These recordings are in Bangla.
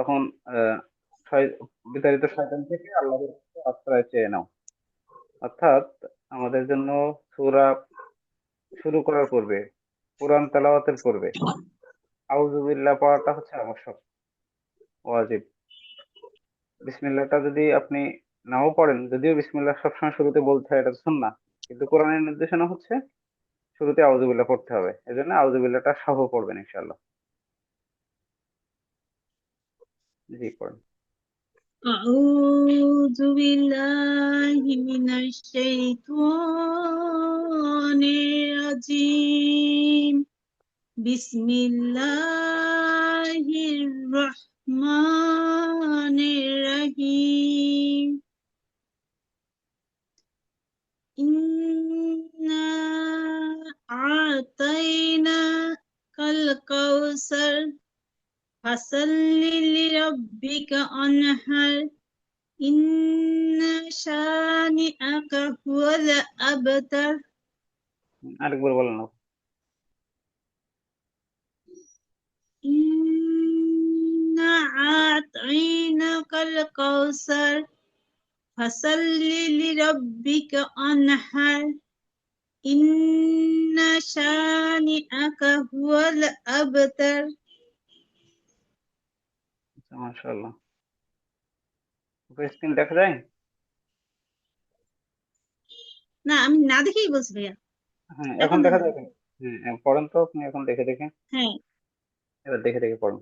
তখন বিতাড়িত শয়তান থেকে আল্লাহর কাছে আশ্রয় চেয়ে নাও। অর্থাৎ আমাদের জন্য সূরা শুরু করার পূর্বে, কোরআন তেলাওয়াতের পূর্বে আউযু বিল্লাহ পড়াটা হচ্ছে আবশ্যক, ওয়াজিব। বিসমিল্লাহটা যদি আপনি নাও পড়েন, যদিও বিসমিল্লাহ সবসময় শুরুতে বলতে হয়, এটা তো সুন্নাহ, কিন্তু কোরআনের নির্দেশনা হচ্ছে শুরুতে আউযু বিল্লাহ পড়তে হবে। এজন্য আউযু বিল্লাহটা সহ পড়বেন ইনশাআল্লাহ। জি পড়েন। أعوذ بالله من الشيطان الرجيم بسم الله الرحمن الرحيم إنا أعطيناك الكوثر فصل لربك وانحر إن شانئك هو الأبتر আরেকবার বলেন না। إنا أعطيناك الكوثر فصل لربك وانحر إن شانئك هو الأبتر মাশাআল্লাহ। স্ক্রিন দেখা যায়? না আমি না দেখেই বলছি ভাইয়া, হ্যাঁ, এখন এখন দেখা দেখা যায়। যায়। হ্যাঁ, পড়েন তো আপনি এখন দেখে দেখে। হ্যাঁ এবার দেখে দেখে পড়ুন।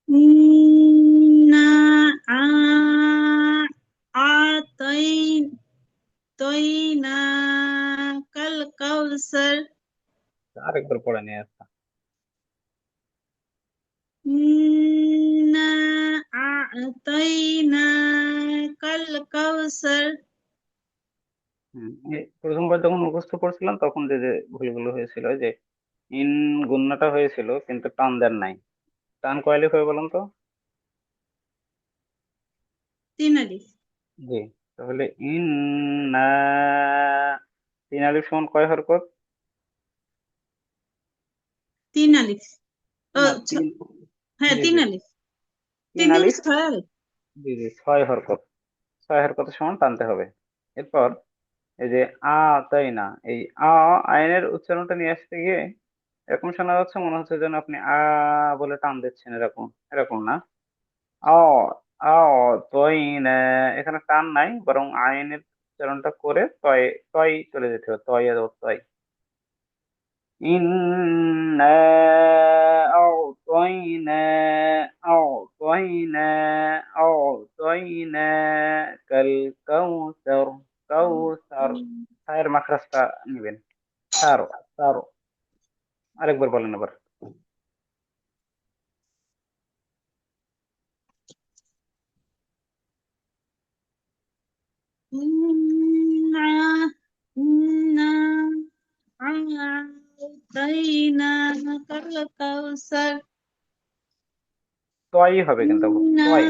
إنا أعطيناك الكوثر আরেকবার পড়েন এই আয়াতটা। إنا أعطيناك الكوثر প্রথমবার যখন মুখস্থ করছিলাম তখন যে যে ভুলগুলো হয়েছিল, ওই যে ইন গুন্নাটা হয়েছিল কিন্তু টান দেন নাই। টান কয় হয়ে বলুন তো? 3 আলিফ। জি। তাহলে ইন না, 3 আলিফ সমান কয় হরকত? 3 আলিফ। না, তিন। হ্যাঁ জি 3 জি, আলিফ। 3 3 দুগুণ আলিফ। 6 আলিফ। জি জি, 6 হরকত। 6 হরকতের সমান টানতে হবে। এরপর এই যে আ, তাই না, এই আইনের উচ্চারণটা নিয়ে আসতে গিয়ে এরকম শোনা যাচ্ছে, মনে হচ্ছে যেন আপনি বলে টান দিচ্ছেন, এরকম এরকম না। অ অ তই না, এখানে টান নাই, বরং আইনের উচ্চারণটা করে তয়, তয় চলে যেতে হবে, তয় আর তয়। ইন্না আ'তাইনা আ'তাইনা আ'তাইনা কাল কাউসার। কাউসার, সায়ের মাখরাজটা নিবেন। সার, সার। আরেকবার বলেন আবার। إنا إنا أعطيناك الكوثر তয়ই হবে কিন্তু, إنا তয়।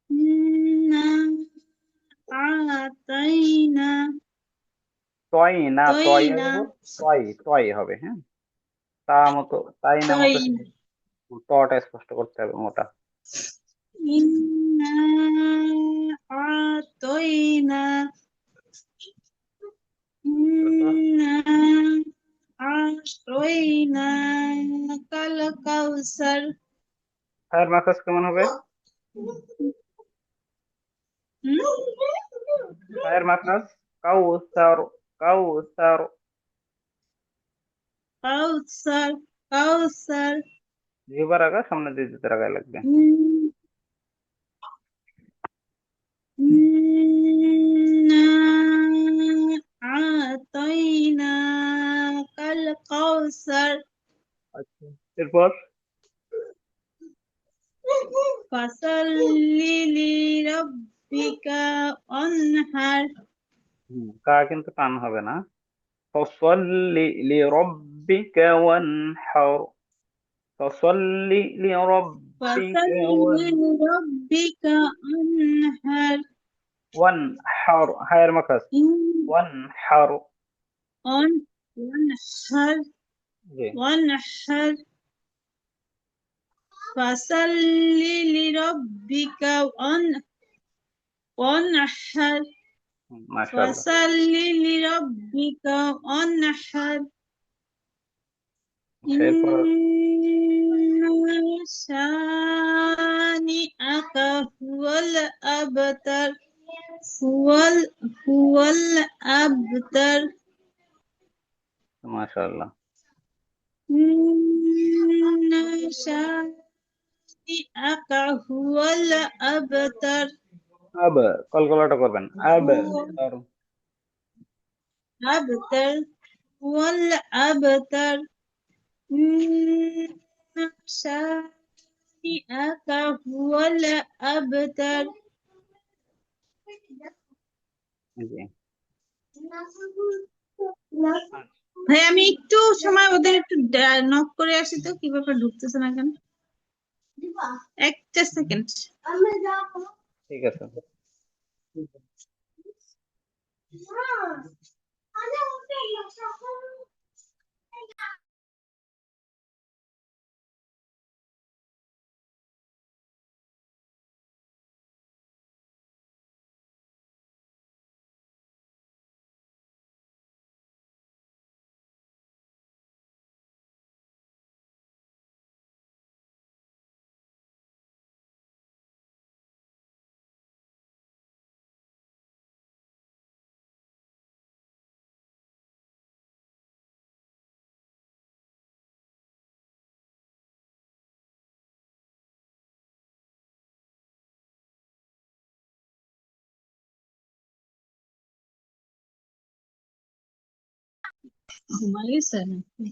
إنا أعطينا তয় না, তয় طينا আসবো। তয়, তয় হবে, হ্যাঁ। তা মতো, তাই না মতো طينا তটা স্পষ্ট করতে হবে, মোটা। إنا أعطينا তারপর إنا أعطيناك الكوثر সায়ের মাখরাজ কেমন হবে? সায়ের মাখরাজ কাউসার, কাউসার। كوثر كوثر জিহ্বার আগা, সামনে দিয়ে দিতে আগায় লাগবে। إنا أعطيناك الكوثر আচ্ছা, এরপর فصل لربك وانحر কা কিন্তু টান হবে না। ফসল্লি লিরাব্বিকা ওয়ানহার। ফসল্লি فصل লিরাব্বিকা لربك وانحر ওয়ানহার, হায়ের মাখরাজ إن ওয়ানহার। وانحر জি وانحر فصل لربك وانحر মাশাআল্লাহ। فصل لربك وانحر আচ্ছা, এরপর إن شانئك هو الأبتر هو هو الأبتر মাশাআল্লাহ। إن شانئك هو الأبتر আব, কলকলাটা করবেন। আব هو তার الأبتر هو الأبتر إن شانئك هو الأبتر জি। ভাই আমি একটু সময় ওদের একটু নক করে আসি তো কি ব্যাপার ঢুকতেছে না কেন একটা সেকেন্ড ঠিক আছে। ঘুমাই গেছে নাকি?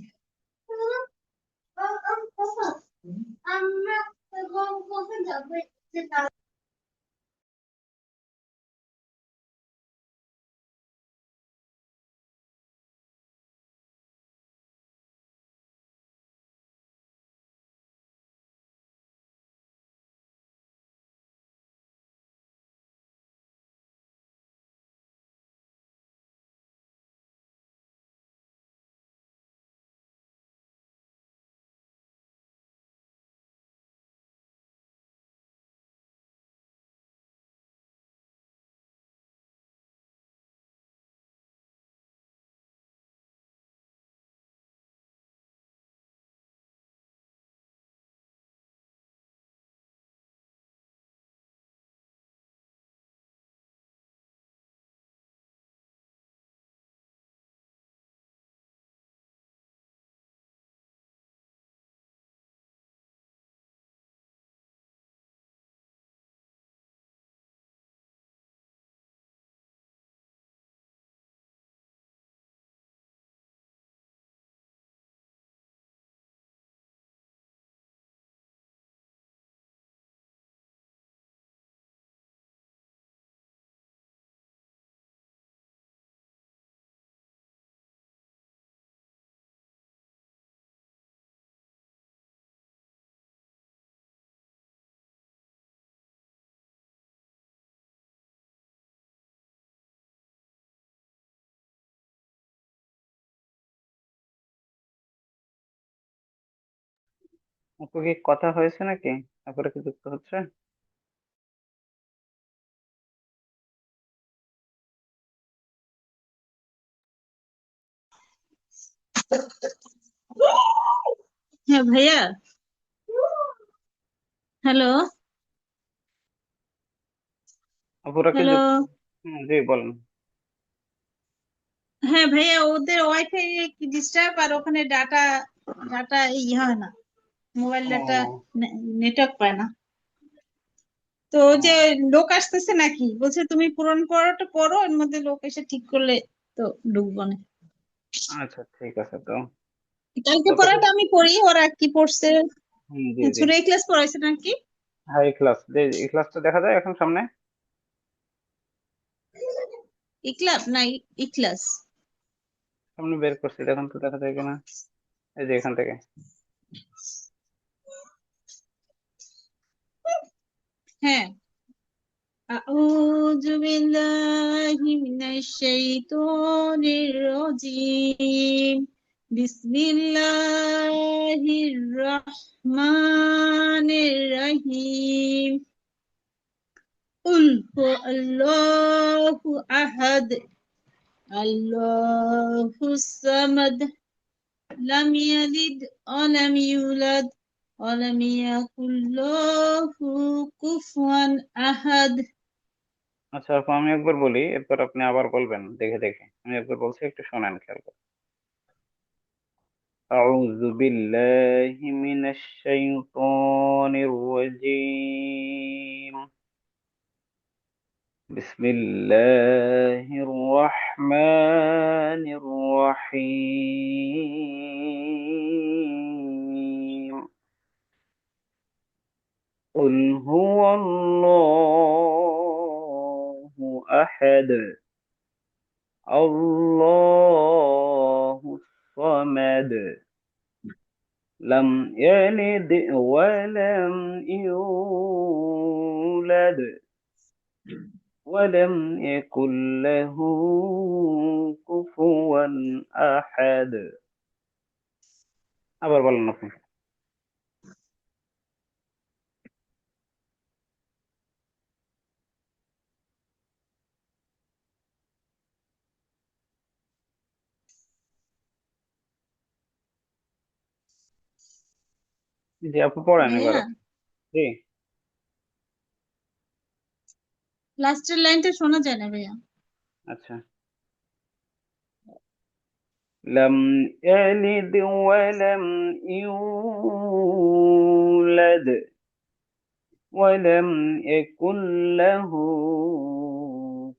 আপু কি কথা হয়েছে নাকি? তারপরে কি যুক্ত হচ্ছে? হ্যাঁ ভাইয়া, হ্যালো আপুরা কি হ্যালো। যুক্ত? জি বলেন। হ্যাঁ ভাইয়া, ওদের ওয়াইফাই কি ডিস্টার্ব, আর ওখানে ডাটা ডাটা হয় না, মোবাইল ডাটা ও, নেটওয়ার্ক পায় না। তো ওই যে ও, লোক আসতেছে নাকি বলছে, তুমি পূরণ পড়াটা পড়ো, এর মধ্যে লোক এসে ঠিক করলে তো ঢুকবো না। আচ্ছা ঠিক আছে তো। কালকে কতক্ষণ? পড়াটা আমি পড়ি, ওরা কি পড়ছে। জি জি। সূরা ইখলাস পড়াইছে নাকি? হ্যাঁ, এই ক্লাস, যে এই ক্লাসটা দেখা যায় এখন সামনে। ইখলাস না, ইখলাস। সামনে বের করছি, দেখুন তো দেখা যায় কিনা। এই যে এখান থেকে। হ্যাঁ, আউযু বিল্লাহি মিনাশ শাইতানির الرجيم بسم الله الرحمن الرحيم قل هو الله أحد الله الصمد لم يلد ولم يولد ولم يكن له كفوا أحد আচ্ছা আপু, আমি একবার বলি, এরপর আপনি আবার বলবেন দেখে দেখে। আমি একবার বলছি, একটু শোনেন, খেয়াল করুন। أعوذ بالله من الشيطان الرجيم. بسم الله الرحمن الرحيم. قل هو الله أحد الله الصمد لم يلد ولم يولد ولم يكن له كفوا أحد. আবার বলেন আপনি। জি আপু, পড়েন এবার ভাইয়া আপনি। জি। লাস্টের লাইনটা শোনা যায় না ভাইয়া। আচ্ছা। لم يلد ولم يولد ولم يكن له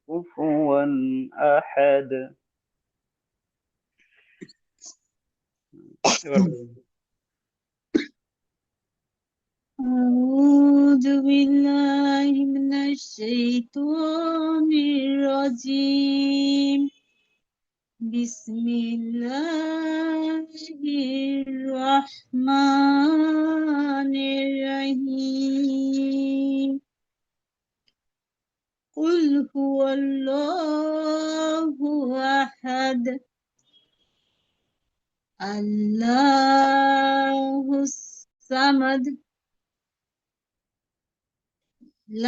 كفوا أحد. এবার বলুন। أعوذ بالله من الشيطان الرجيم بسم الله الرحمن الرحيم قل هو الله أحد الله الصمد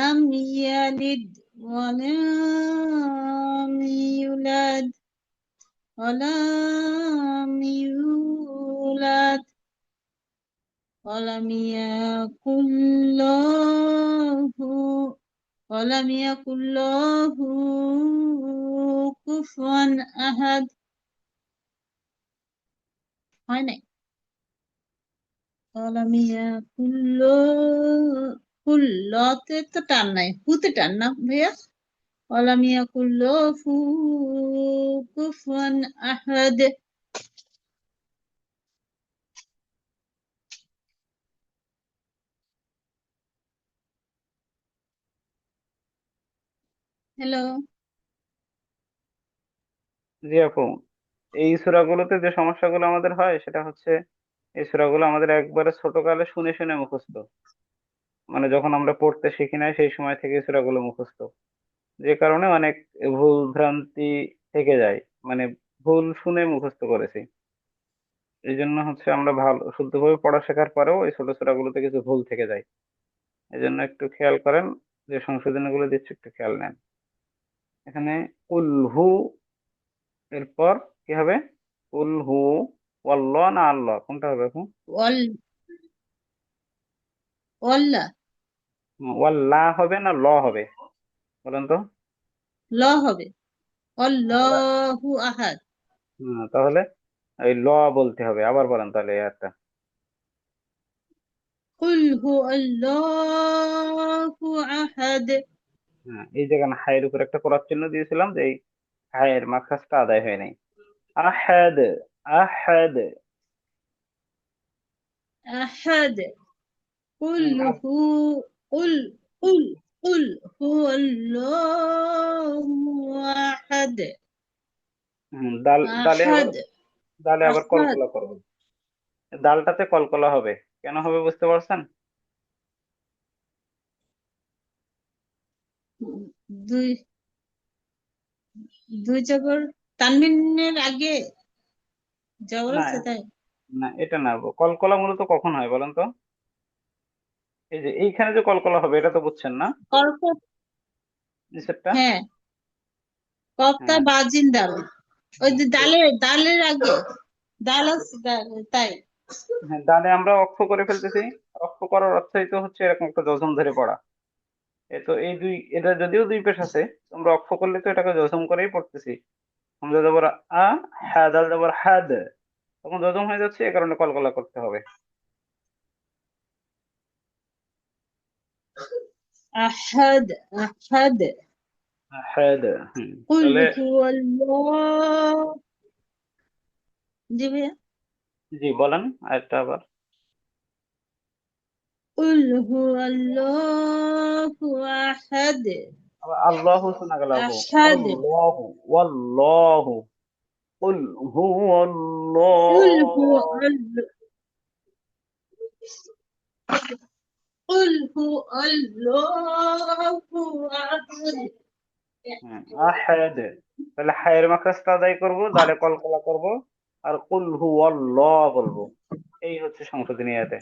لم يلد ولم يولد ولم يولد ولم يكن له ولم يكن له كفوا أحد হয় নাই ولم يكن له লতে তো টান নাই, হুতে টান না ভাইয়া। ولم يكن له كفوا أحد. হ্যালো জি আপু, এই সূরাগুলোতে যে সমস্যাগুলো আমাদের হয় সেটা হচ্ছে, এই সূরাগুলো আমাদের একবারে ছোটকালে শুনে শুনে মুখস্থ। মানে যখন আমরা পড়তে শিখি নাই সেই সময় থেকে সূরাগুলো মুখস্থ, যে কারণে অনেক ভুল ভ্রান্তি থেকে যায়। মানে ভুল শুনে মুখস্থ করেছি। এই জন্য হচ্ছে আমরা ভালো শুদ্ধভাবে পড়া শেখার পরেও এই ছোট সূরাগুলোতে কিছু ভুল থেকে যায়। এই জন্য একটু খেয়াল করেন, যে সংশোধনী গুলো দিচ্ছি একটু খেয়াল নেন। এখানে উলহু, এরপর কি হবে? উলহু ওয়াল্লাহ না আল্লাহ, কোনটা হবে এখন? ওয়াল ওয়াল্লাহ ওয়াল্লাহ হবে না ল হবে, বলেন তো। ল হবে আল্লাহু আহাদ তাহলে এই ল বলতে হবে। আবার বলেন তাহলে এই একটা। কুল হু আল্লাহু আহাদ হ্যাঁ, এই যেখানে হায়ের উপর একটা করার চিহ্ন দিয়েছিলাম, যে এই হায়ের মাখাজটা আদায় হয় নাই। আহাদ, আহাদ। আহাদ কুল হুম, হু কুল কুল কুল হু আল্লাহু আহাদ দাল, দালে আবার, আহাদ দালে আবার আহাদ কলকলা করবে। দালটাতে কলকলা হবে, কেন হবে বুঝতে পারছেন? দুই দুই জবর তানবিনের আগে জবর না আছে তাই? না, এটা না, কলকলা মূলত কখন হয় বলেন তো? এই যে এইখানে যে কলকলা হবে এটা তো বুঝছেন না, কর্ক, নিষেধটা। হ্যাঁ, কর্তা হ্যাঁ বাজিন ডাল, ওই হ্যাঁ যে ডালের আগে ডাল আছে তাই। হ্যাঁ, ডানে আমরা অক্ষ করে ফেলতেছি। অক্ষ করার অর্থই তো হচ্ছে এরকম একটা যজম ধরে পড়া। এ তো এই দুই, এটা যদিও দুই পেশ আছে, আমরা অক্ষ করলে তো এটাকে যজম করেই পড়তেছি। আমরা যাবার আ, হ্যাঁ দাল যাবার হ্যাদ, তখন যজম হয়ে যাচ্ছে, এ কারণে কলকলা করতে হবে। আহাদ, আহাদ। হ্যাদ। হুম। কুল তাহলে হুয়াল্লাহ, জি ভাইয়া। জি বলেন আরেকটা আবার। কুল হুয়াল্লাহু আহাদ, আবার আল্লাহ শোনা গেল আপু। আহাদ। আল্লাহ, ওয়াল্লাহু, কুল কুল হুয়াল্লাহ। হুয়াল্লাহ, কুল হুয়াল্লাহু আহাদ। আহাদ। তাহলে হায়ের মাখরাজটা আদায় করব, দালে কলকলা করব, আর কুল হুয়াল্লাহ বলবো। এই হচ্ছে সংশোধনী আয়াতে।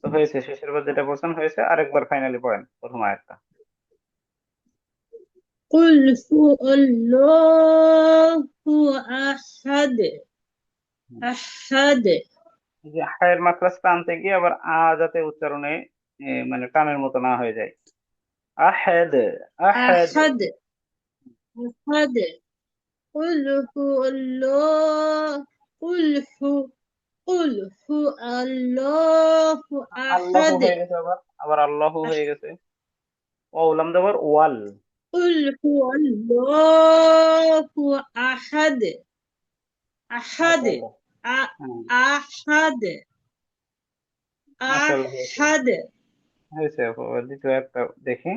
তো হয়েছে, শেষের বার যেটা বলছেন হয়েছে, আরেকবার ফাইনালি পড়েন প্রথম আয়াতটা। قل هو الله أحد، হুম। أحد، এই যে হায়ের মাখরাজটা আনতে গিয়ে আবার যাতে উচ্চারণে মানে টানের মতো না হয়ে যায়। আহাদ, আহাদ। أحد، أحد. قل هو الله، قل هو، قل هو الله আল্লাহ أحد. হয়ে গেছে, আবার আবার আল্লাহ হয়ে গেছে। ওলাম দেবার ওয়াল। قل هو الله أحد، أحد، মাশাআল্লাহ। হ্যাঁ, أحد، মাশাআল্লাহ হয়েছে। أحد. হয়েছে আপু। দ্বিতীয় একটা দেখি,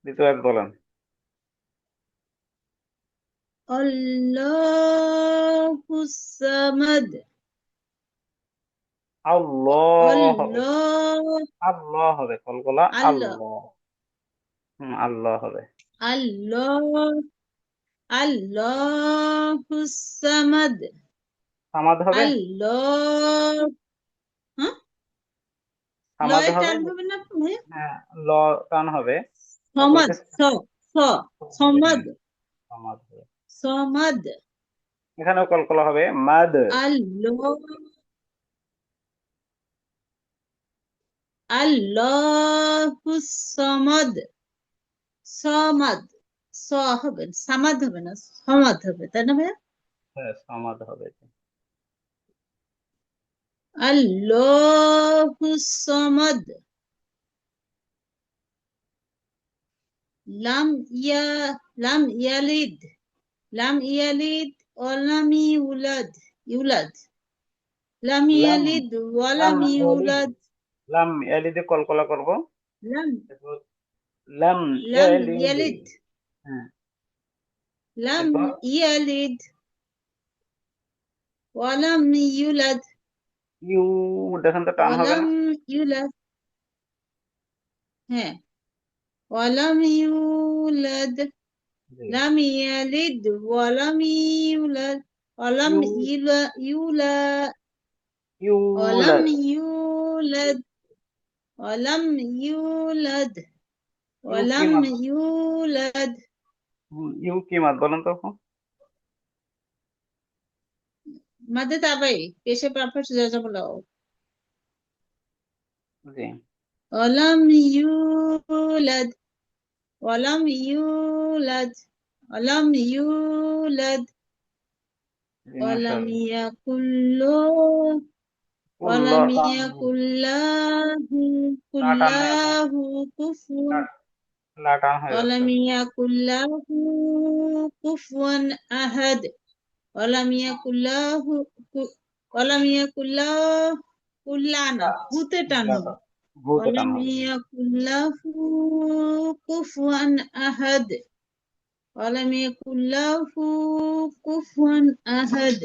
দ্বিতীয় এক বলেন। الله الصمد، আল্লাহ হবে, الله، আল্লাহ হবে, কলকলা الله، আল্লাহ। আল্লাহ হবে। الله، الله الصمد. সামাদ হবে। الله، ها، সামাদ লয়ে হবে। টান হবে না তুমি? হ্যাঁ, ল টান হবে। তারপর সমাদ, হচ্ছে স, হবে, সমাদ, হ্যাঁ সামাদ হবে। সমাদ। এখানেও কলকলা হবে মাদ। আল্লাহ, আল্লাহুস সমাদ, সমাদ। স হবে, সামাদ হবে না, সমাদ হবে, তাই না ভাইয়া? হ্যাঁ সামাদ হবে। আল্লাহুস সমাদ। লাম ইয়া, লাম ইয়ালিদ, লাম ইয়ালিদ ওয়ালাম ইউলাদ, ইউলাদ। লাম লাম, ইয়ালিদ লাম ওয়ালাম ইয়ালিদ, ইউলাদ। লাম ইয়ালিদে কলকলা করব। লাম, এরপর লাম লাম ইয়ালিদ। ইয়ালিদ, হ্যাঁ। লাম এরপর ইয়ালিদ ওয়ালাম ইউলাদ, ইউ, দেখেন তো টান হবে ওয়ালাম না। ইউলাদ, হ্যাঁ, ওয়ালাম ইউলাদ। জি। লাম ইয়ালিদ ওয়ালাম ইউলাদ, ওয়ালাম ইউ, ইউলাদ، ওয়ালাম ইউলাদ। ইউলাদ، ওয়ালাম ইউলাদ، ইউ কি ওয়ালাম মাদ? ইউলাদ। ইউ কি মাদ বলেন তো আপু? مادة تعبية كيف بعرفش زي جبل. জি ولم يولد، ولم يولد، ولم يولد، জি ولم মাশাআল্লাহ। يكن له، উল্লাহ ولم টান নেই। يكن له، লা টান নেই আপু। كله كفوا، লা, লা টান হয়ে যাচ্ছে। ولم يكن له كفوا أحد، ولم يكن له ولم يكن له كلانا লা, هو লা تتنو. টান, ভূতে টান ولم হবে। يكن له كفوا أحد، ولم يكن له كفوا أحد،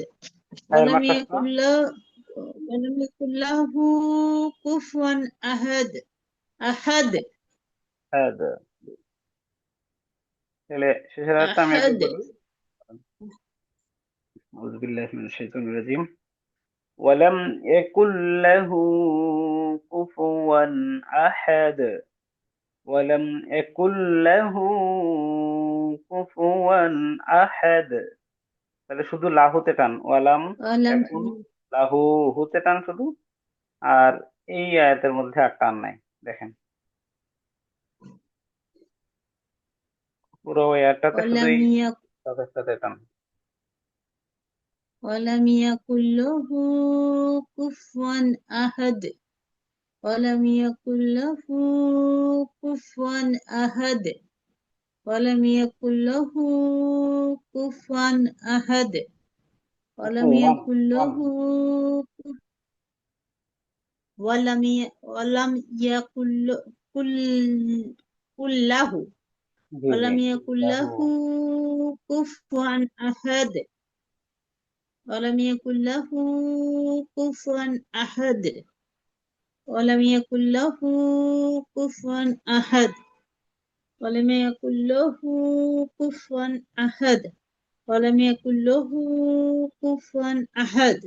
হায়ের ولم মাকড়াসটা। يكن له، ولم يكن له كفوا أحد، أحد، হ্যাঁ। তাহলে শেষের একটা আমি একবার أحد. বলি। أعوذ بالله من الشيطان الرجيم. ولم يكن له كفوا أحد. ولم يكن له كفوا أحد। তাহলে শুধু লাহুতে টান, ওয়ালাম ولم এখন লাহু, হুতে টান শুধু। আর এই আয়াতের মধ্যে আর টান নাই, দেখেন পুরো ওই আয়াতটাতে ولم শুধুই يكن সাথে সাথে টান। ولم يكن له كفوا أحد ولم يكن له كفوا أحد ولم يكن له كفوا أحد ولم কুফুওয়ান, يكن ওয়ান। له ولم يكن له জি জি। ولم يكن লাহু। له كفوا أحد ولم يكن له كفوا أحد ولم يكن له كفوا أحد ولم يكن له كفوا أحد ولم يكن له كفوا أحد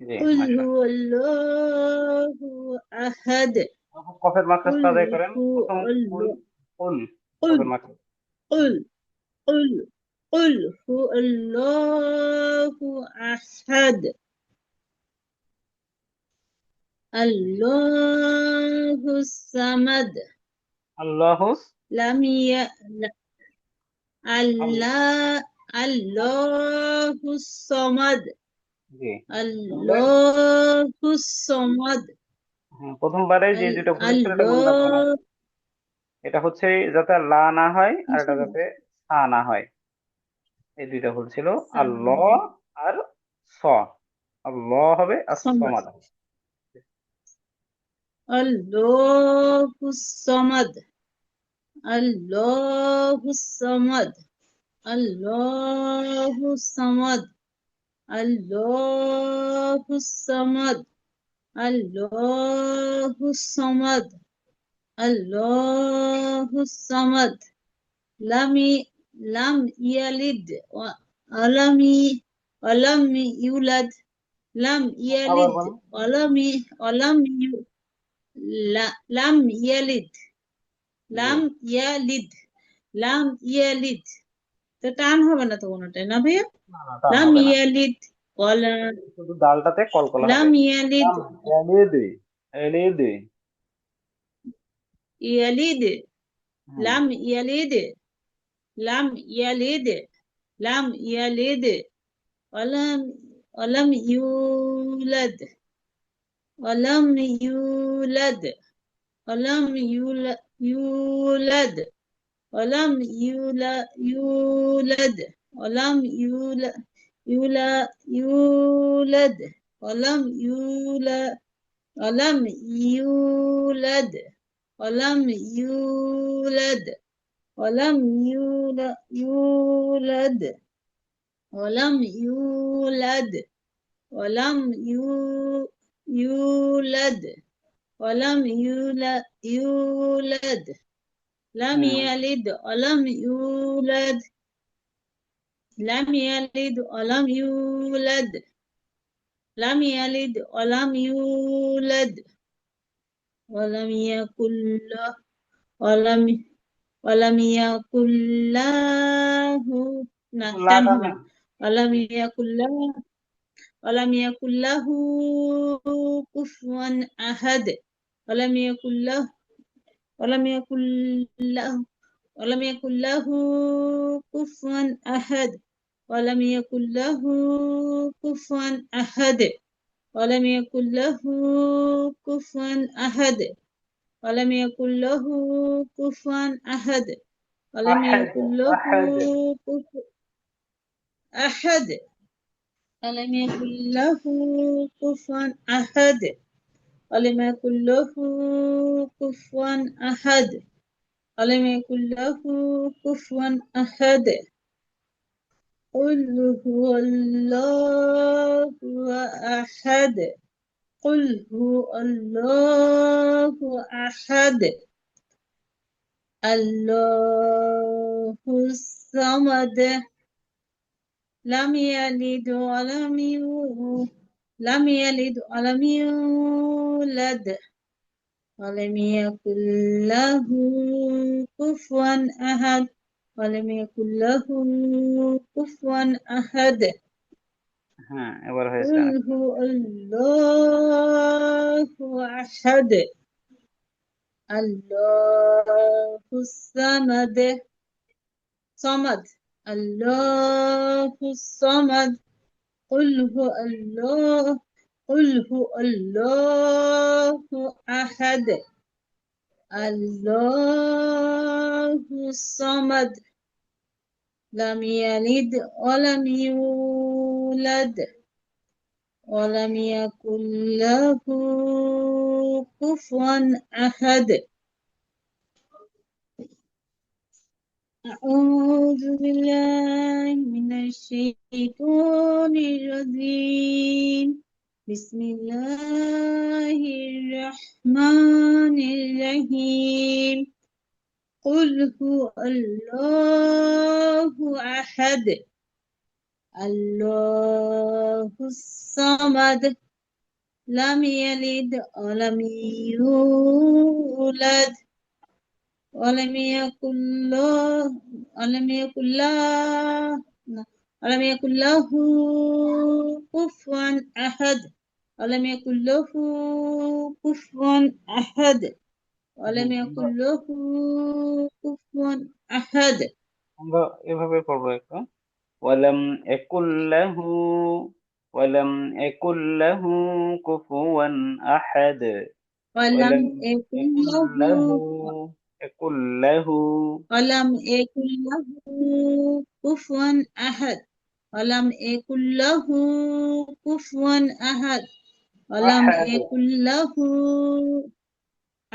জি, قل هو মাশাআল্লাহ। الله أحد কফের মাখরাজটা قل আদায় করেন هو প্রথম। কুল, الله কুল, কফের قل মাখরাজ। قل قل قل هو الله أحد الله الصمد আল্লাহুস। لم ي... الله الله الصمد জি। তাহলে الله الصمد প্রথমবারে যে দুটো ভুল ছিল এটা মনে রাখবেন। الله এটা হচ্ছে যাতে লা না হয় আর এটা যাতে সা না হয়, এই দুইটা ভুল ছিল। আল্লাহ আর স। আল্লাহ হবে আর الصمد সমাদ। الله الصمد الله الصمد الله الصمد الله الصمد الله الصمد الله الصمد لم لم يلد ولم يولد لم আবার يلد বলেন। ولم لم يلد জি। لم يلد لم يلد তো টান হবে না তো কোনোটাই না ভাইয়া না না, টান লাম হবে না। ইয়ালিদ ওয়ালা শুধু ডালটাতে কলকলা হবে। লাম ইয়ালিদ লাম ইয়ালিদ, ইয়ালিদ। ইয়ালিদ হুম। লাম ইয়ালিদ লাম ইয়ালিদ লাম ইয়ালিদ ওয়ালাম ওয়ালাম ইউলাদ ওয়ালাম ইউলাদ ওয়ালাম يولد ولم يولد ولم يولد ولم يولد ولم يولد ولم يولد ولم يولد ولم يولد ولم يولد ولم يولد لم হুম। يلد ولم يولد لم يلد ولم يولد لم يلد ولم يولد ولم يكن له ولم ولم يكن له লা টান হবে টানে। না ولم يكن له ولم يكن له كفوا أحد ولم يكن له ولم يكن له ولم يكن له كفوا أحد ولم يكن له كفوا أحد ولم يكن له كفوا أحد ولم يكن له كفوا أحد ولم আহাদ, يكن له আহাদ। كفوا أحد ولم يكن له كفوا أحد ولم يكن له كفوا أحد ولم يكن له كفوا أحد قل هو الله أحد قل هو الله أحد الله الصمد لم يلد ولم يولد لم يلد ولم يولد ولم يكن له كفوا أحد ولم يكن له كفوا أحد হ্যাঁ, এবার হয়েছে قل অনেকটা। هو الله أحد الله الصمد صمد الله الصمد قل هو الله قل هو الله أحد الله الصمد لم يلد ولم يولد ولم يكن له كفوا أحد أعوذ بالله من الشيطان الرجيم بسم الله الرحمن الرحيم قل هو الله أحد الله الصمد لم يلد ولم يولد ولم يكن له ولم يكن له ولم يكن له كفوا أحد ولم يكن له كفوا أحد ولم يكن له كفوا أحد আমরা এভাবে পড়বো একটু। ওয়ালাম একুল্লাহু ওয়ালাম একুল্লাহু কুফুয়ান আহাদ। ولم ওয়ালাম يكن له একুল্লাহু একুল্লাহু ولم يكن له كفوا أحد ولم يكن له كفوا أحد ولم আহাদ। يكن له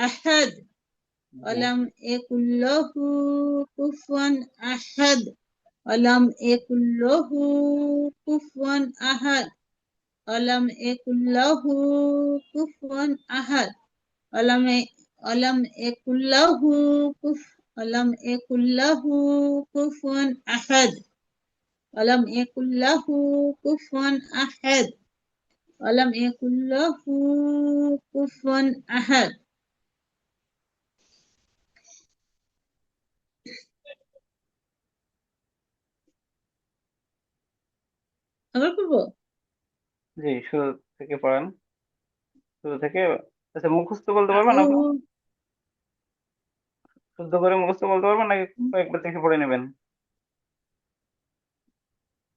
أحد জি। ولم يكن له كفوا أحد ولم يكن له كفوا أحد ولم يكن له كفوا أحد ولم ولم يكن له ولم يكن له كفوا أحد ولم يكن له كفوا أحد ولم يكن له كفوا أحد আবার করবো জি, শুরু থেকে পড়েন। শুরু থেকে। আচ্ছা, মুখস্থ বলতে পারবেন আপু? أعوذ শুদ্ধ করে মুখস্থ বলতে পারবেন নাকি কয়েকবার দেখে পড়ে নেবেন?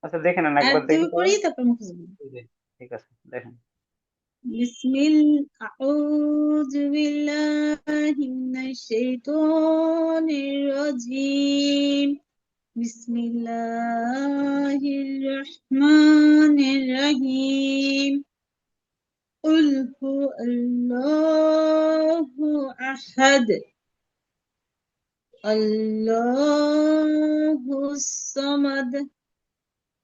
আচ্ছা, দেখে নেন, আর একবার দেখে দুই পড়েন। পড়ি তারপর মুখস্থ করবো। জি, ঠিক আছে, দেখেন। أعوذ بالله من الشيطان الرجيم بسم الله الرحمن الرحيم قل هو الله أحد الله الصمد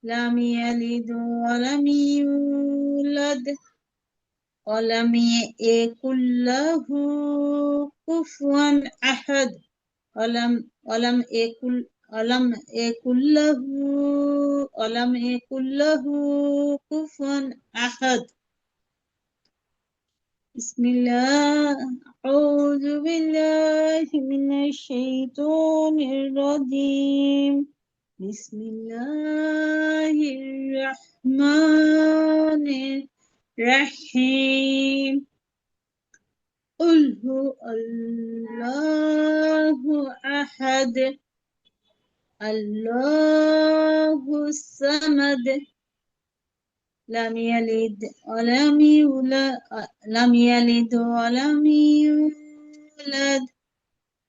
لم يلد ولم يولد ولم يكن له كفوا أحد ولم يكن له كفوا أحد بسم الله أعوذ بالله من الشيطان الرجيم بسم الله الرحمن الرحيم قل هو الله أحد الله الصمد لم يلد ولم يولد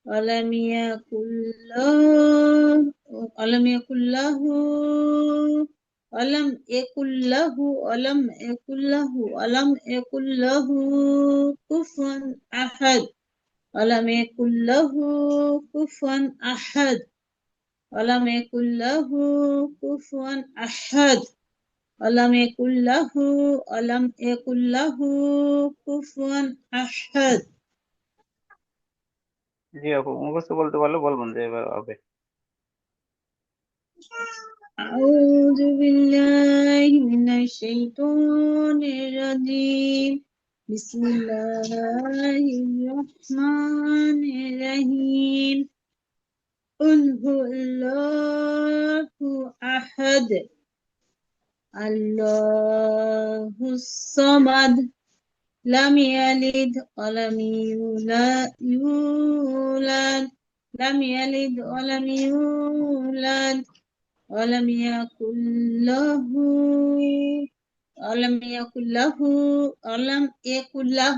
ولم يكن له ولم يكن له ولم يكن له ولم يكن له كفوا أحد ولم يكن له كفوا أحد ولم يكن له كفوا أحد ولم يكن له كفوا أحد জি আপু, মুখস্থ বলতে পারলে বলবেন যে এবার হবে। أعوذ بالله من الشيطان الرجيم بسم الله الرحمن الرحيم قل هو الله أحد الله الصمد لم يلد ولم يولد لم يلد ولم يولد ولم يكن له ولم يكن له ولم يكن له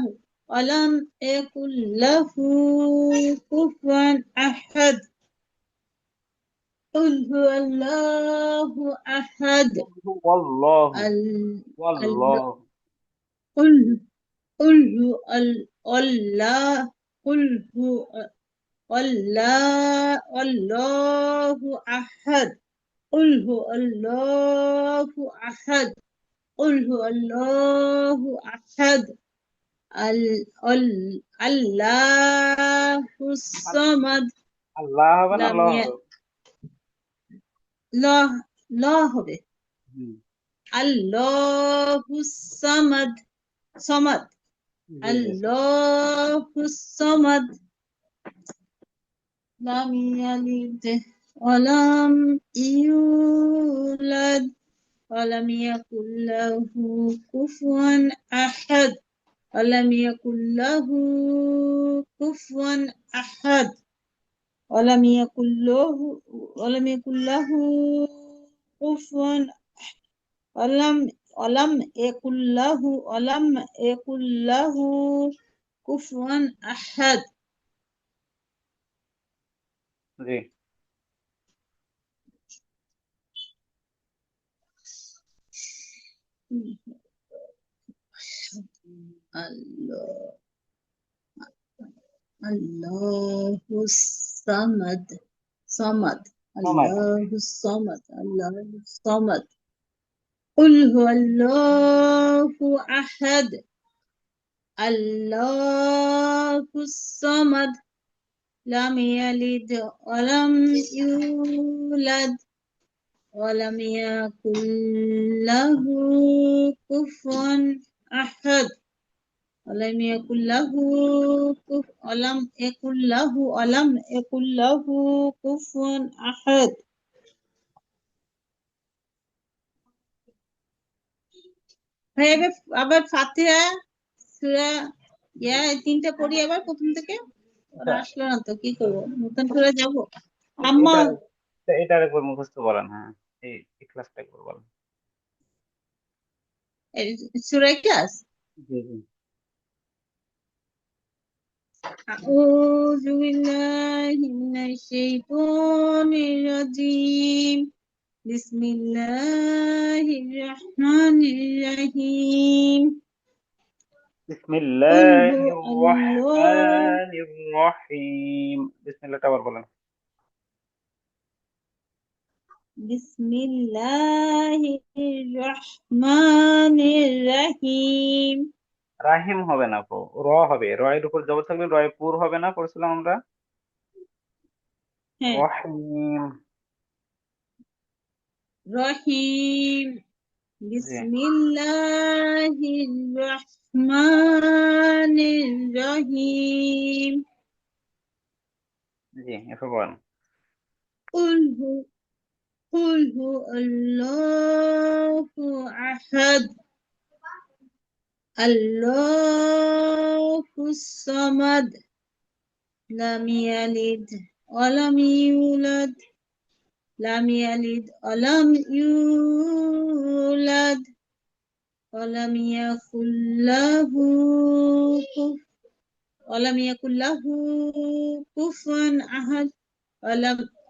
ولم يكن له كفوا أحد قل هو الله أحد والله ال- ال- والله قل قل هو الله قل هو الله أحد قل هو الله أحد قل هو الله أحد الله الصمد আল্লাহ হবে না لم আল্লাহ ي... হবে? لا لا হবে হুম, الله الصمد صمد জি জি الله الصمد لم يلد ولم يولد ولم يكن له كفوا أحد ولم يكن له كفوا أحد ولم يكن له كفوا ولم يكن له كفوا أحد জি الله الله الصمد صمد সমাজ الله الصمد الله الصمد قل هو الله أحد الله الصمد لم يلد ولم يولد ولم يكن له كفوا أحد ولم يكن له ولم يكن له كفوا أحد ভাই এবার আবার ফাতিহা সূরা এই তিনটা পড়ি আবার প্রথম থেকে ওরা আসলো না তো কি করবো নতুন করে যাবো আম্মা এটার একবার মুখস্থ বলেন, হ্যাঁ এই ক্লাসটা একবার বলেন। সূরা ক্লাস জি জি أعوذ بالله من الشيطان الرجيم بسم الله الرحمن الرحيم قل বিসমিল্লাহির هو الله রহমানির রহিম। বিসমিল্লাহটা আবার বলেন। بسم الله الرحمن الرحيم রাহিম হবে না, র হবে। র এর উপর জবর থাকলে রয় পুর হবে না, পড়ছিলাম আমরা। হ্যাঁ রহিম। রহিম জি بسم الله الرحمن الرحيم জি এরপর বলেন। قل هو قل هو الله أحد الله الصمد لم يلد ولم يولد لم يلد ولم يولد ولم يكن له ولم يكن له كفوا أحد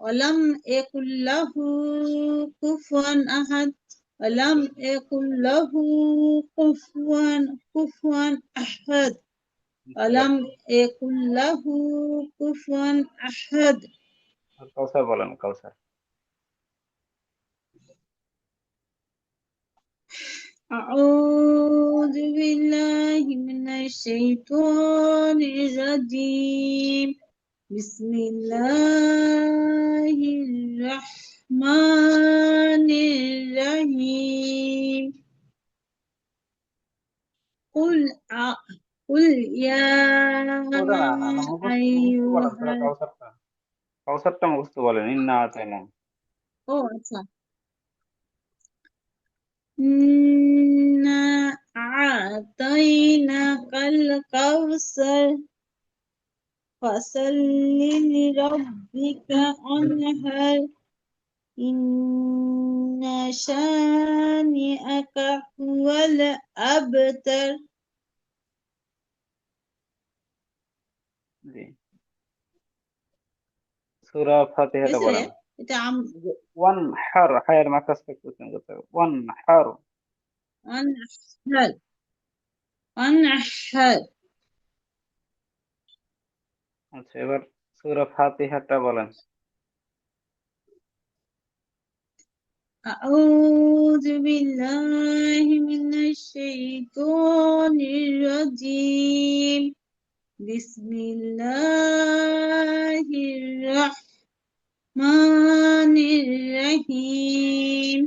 ولم يكن له كفوا أحد ولم يكن له كفوا أحد ولم يكن له كفوا أحد কাউসার বলেন, কাউসার। أعوذ بالله من الشيطان الرجيم بسم الله الرحمن রহমানির রহিম কুল কুল ইয়া ওটা না না না, মুখস্থ বলেন সুরা আইয়ুহাল কাউসারটা। কাউসারটা মুখস্থ বলেন, ইন্না আতাইনা। ও আচ্ছা ইন্না আতাইনাকাল কাউসার ফাসাল্লি লিরাব্বিকা ওয়ানহার ইন্না শানিআকা হুয়াল আবতার। জি, সূরা ফাতিহাটা হয়েছে? বলেন। এটা ওয়ান হার, হায়ের মাখাজটা একটু চেঞ্জ করতে হবে, ওয়ান হার। অনহার অনহার। আচ্ছা, এবার সূরা ফাতিহাটা বলেন। أعوذ بالله من الشيطان الرجيم بسم الله الرحمن الرحيم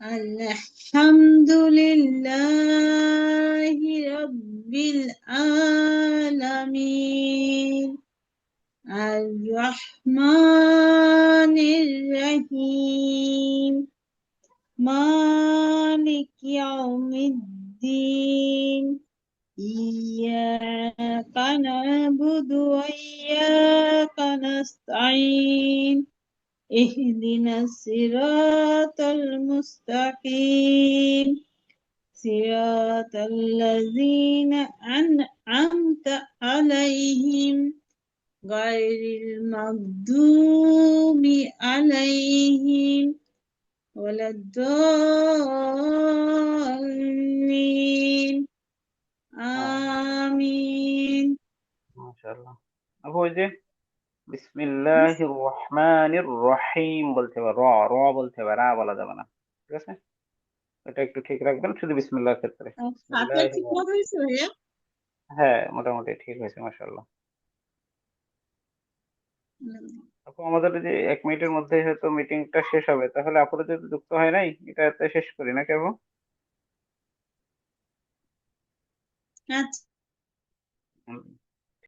الحمد لله رب العالمين الرحمن الرحيم مالك يوم الدين إياك نعبد وإياك نستعين اهدنا الصراط المستقيم صراط الذين أنعمت عليهم غير المغضوب عليهم ولا الضالين آمين মাশাআল্লাহ। আপু ওই যে বিসমিল্লাহির রহমানির রহিম বলতে হবে, র র বলতে হবে, রা বলা যাবে না। ঠিক আছে, এটা একটু ঠিক রাখবেন, শুধু বিসমিল্লাহর ক্ষেত্রে। ফাতিহা বিসমিল্লাহির ঠিক মতো হয়েছে ভাইয়া? হ্যাঁ, মোটামুটি ঠিক হয়েছে, মাশাআল্লাহ। আপু আমাদের এই যে 1 মিনিটের মধ্যে হয়তো মিটিংটা শেষ হবে, তাহলে আপুরা যেহেতু যুক্ত হয় নাই, এটাতে শেষ করি নাকি আপু? আচ্ছা।